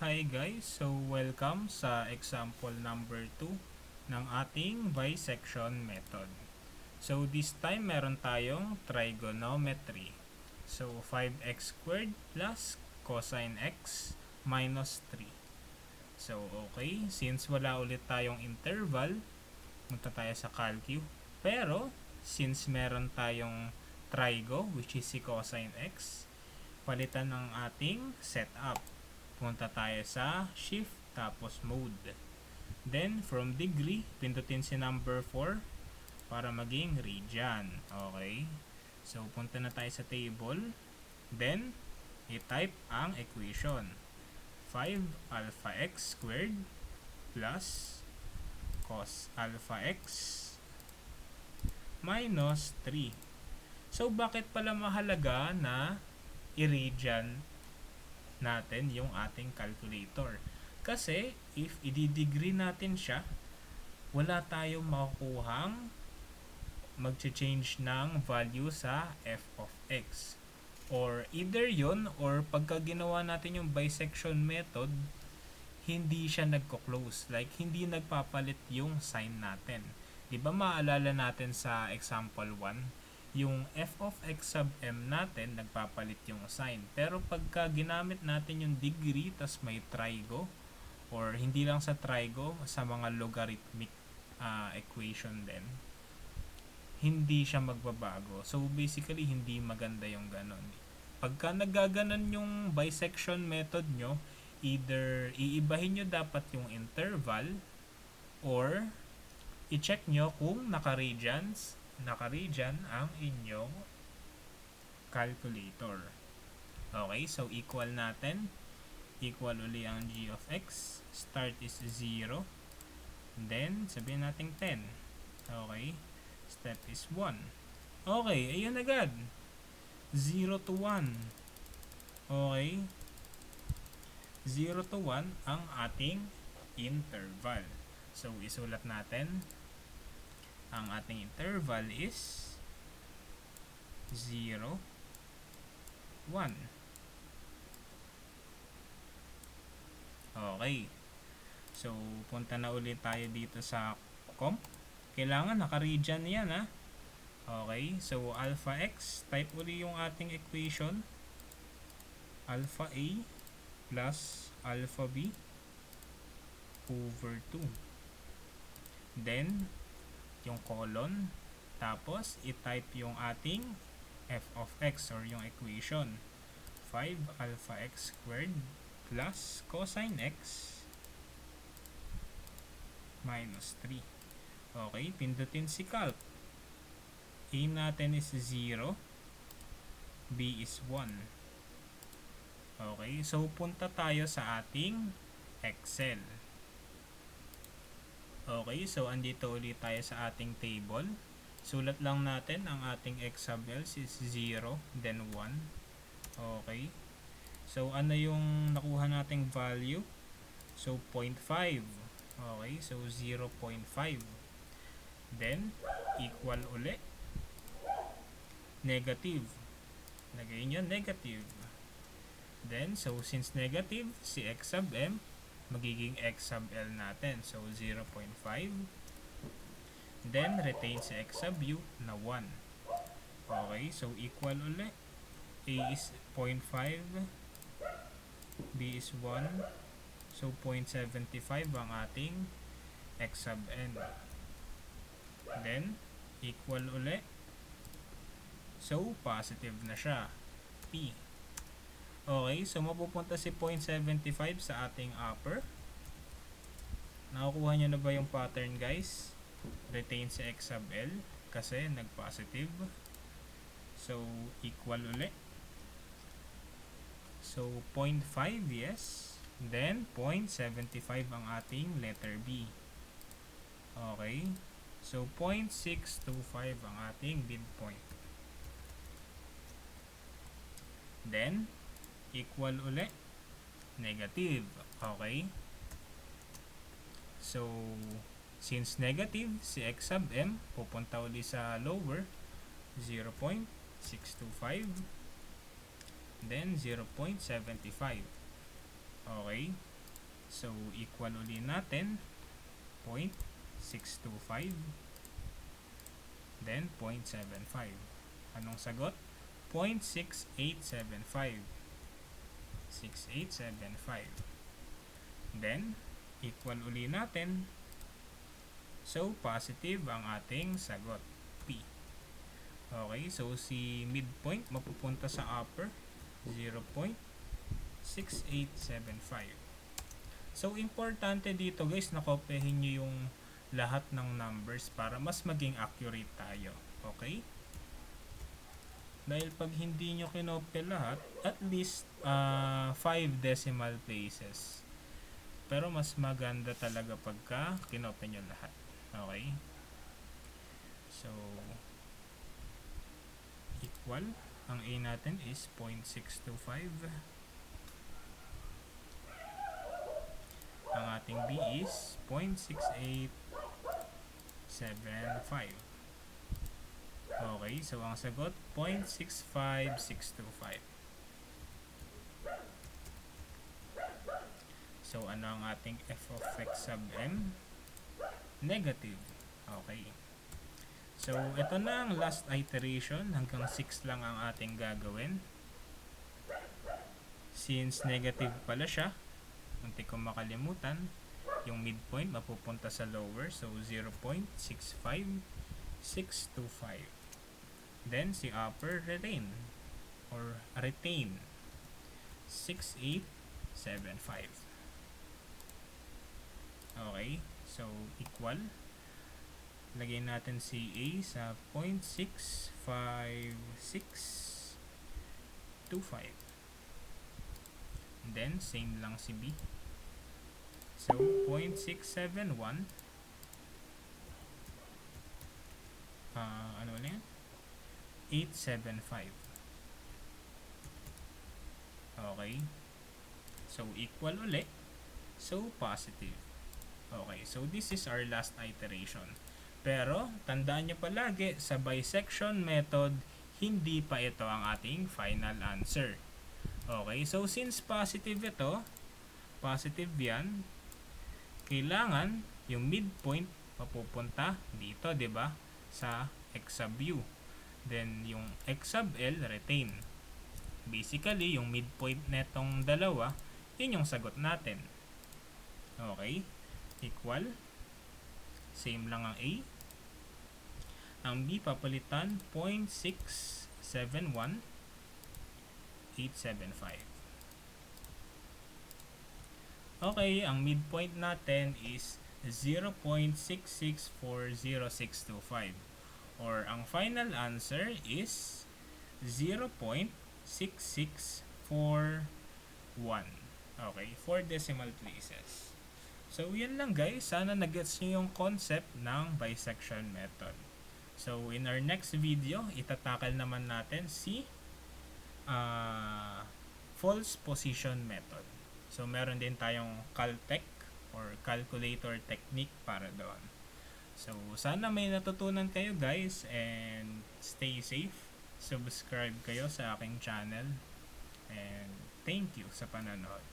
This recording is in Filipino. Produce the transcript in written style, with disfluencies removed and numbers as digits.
Hi guys, so welcome sa example number 2 ng ating bisection method. So this time meron tayong trigonometry. So 5x squared plus cosine x minus 3. So okay, since wala ulit tayong interval, punta tayo sa calcu. Pero since meron tayong trigo which is si cosine x, palitan ng ating setup. Punta tayo sa shift tapos mode. Then from degree, pindutin si number 4 para maging radian. Okay? So punta na tayo sa table. Then i-type ang equation. 5 alpha x squared plus cos alpha x minus 3. So bakit pala mahalaga na i-radian natin yung ating calculator? Kasi if i-degree natin siya, wala tayong makukuhang mag-change ng value sa f of x. Or either yon, or pagka ginawa natin yung bisection method, hindi siya nagko-close. Like, hindi nagpapalit yung sign natin. Diba maalala natin sa example 1, yung f of x sub m natin, nagpapalit yung sign. Pero pagka ginamit natin yung degree, tas may trigo, or hindi lang sa trigo, sa mga logarithmic equation din, hindi siya magbabago. So basically, hindi maganda yung ganon. Pagka naggaganon yung bisection method nyo, either iibahin nyo dapat yung interval, or i-check nyo kung naka-radian ang inyong calculator. Okay, so equal natin. Equal uli ang g of x. Start is 0. Then, sabihin natin 10. Okay, step is 1. Okay, ayun agad. 0 to 1. Okay, 0 to 1 ang ating interval. So, isulat natin. Ang ating interval is 0, 1. Okay. So, punta na ulit tayo dito sa comp. Kailangan naka-radian yan, ha? Okay. So, alpha x, type uli yung ating equation. Alpha a plus alpha b over 2. Then, yung colon. Tapos, i-type yung ating f of x or yung equation. 5 alpha x squared plus cosine x minus 3. Okay, pindutin si calc. A natin is 0. B is 1. Okay, so punta tayo sa ating Excel. Okay, so andito ulit tayo sa ating table. Sulat lang natin ang ating x sub L is 0, then 1. Okay. So, ano yung nakuha nating value? So, 0.5. Okay, so 0.5. Then, equal uli. Negative. Lagay nyo negative. Then, so since negative, si x sub m, magiging x sub L natin. So, 0.5. Then, retain si x sub u na 1. Okay, so equal uli. A is 0.5. B is 1. So, 0.75 ang ating x sub n. Then, equal uli. So, positive na siya. P. Okay, so mapupunta si 0.75 sa ating upper. Nakukuha nyo na ba yung pattern, guys? Retain si x sub L kasi nag-positive. So, equal uli. So, 0.5, yes. Then, 0.75 ang ating letter B. Okay. So, 0.625 ang ating midpoint. Then, equal uli. Negative. Okay. So, since negative, si x sub m pupunta uli sa lower. 0.625. Then, 0.75. Okay. So, equal uli natin 0.625 then 0.75. Anong sagot? 0.6875. 6875. Then, equal uli natin. So, positive ang ating sagot. P. Okay, so si midpoint mapupunta sa upper 0.6875. So, importante dito guys, nakopyahin nyo yung lahat ng numbers para mas maging accurate tayo. Okay? Dahil pag hindi nyo kinopya lahat, at least 5 decimal places. Pero mas maganda talaga pagka kinopya nyo lahat. Okay? So, equal. Ang A natin is 0.625. Ang ating B is 0.68775. Okay, so ang sagot 0.65625. So ano ang ating f of x sub m? Negative. Okay. So ito na ang last iteration, hanggang 6 lang ang ating gagawin. Since negative pala siya, munti kong makalimutan, yung midpoint mapupunta sa lower, so 0.65625. Then si upper retain 6875. Okay, so equal. Lagay natin si A sa 0.65625. Then same lang si B. So 0.671. Ano na yan? 875. Okay. So, equal uli. So, positive. Okay. So, this is our last iteration. Pero, tandaan nyo palagi, sa bisection method, hindi pa ito ang ating final answer. Okay. So, since positive ito, positive yan, kailangan yung midpoint mapupunta dito, 'di ba? Sa x sub u. Then, yung x sub l, retain. Basically, yung midpoint netong dalawa, yun yung sagot natin. Okay? Equal. Same lang ang A. Ang B, papalitan, 0.671875. Okay, ang midpoint natin is 0.664065. Or ang final answer is 0.6641. Okay, 4 decimal places. So, yan lang guys. Sana nag-gets nyo yung concept ng bisection method. So, in our next video, itatakal naman natin si false position method. So, meron din tayong Caltech or calculator technique para doon. So, sana may natutunan kayo guys, and stay safe. Subscribe kayo sa aking channel, and thank you sa panonood.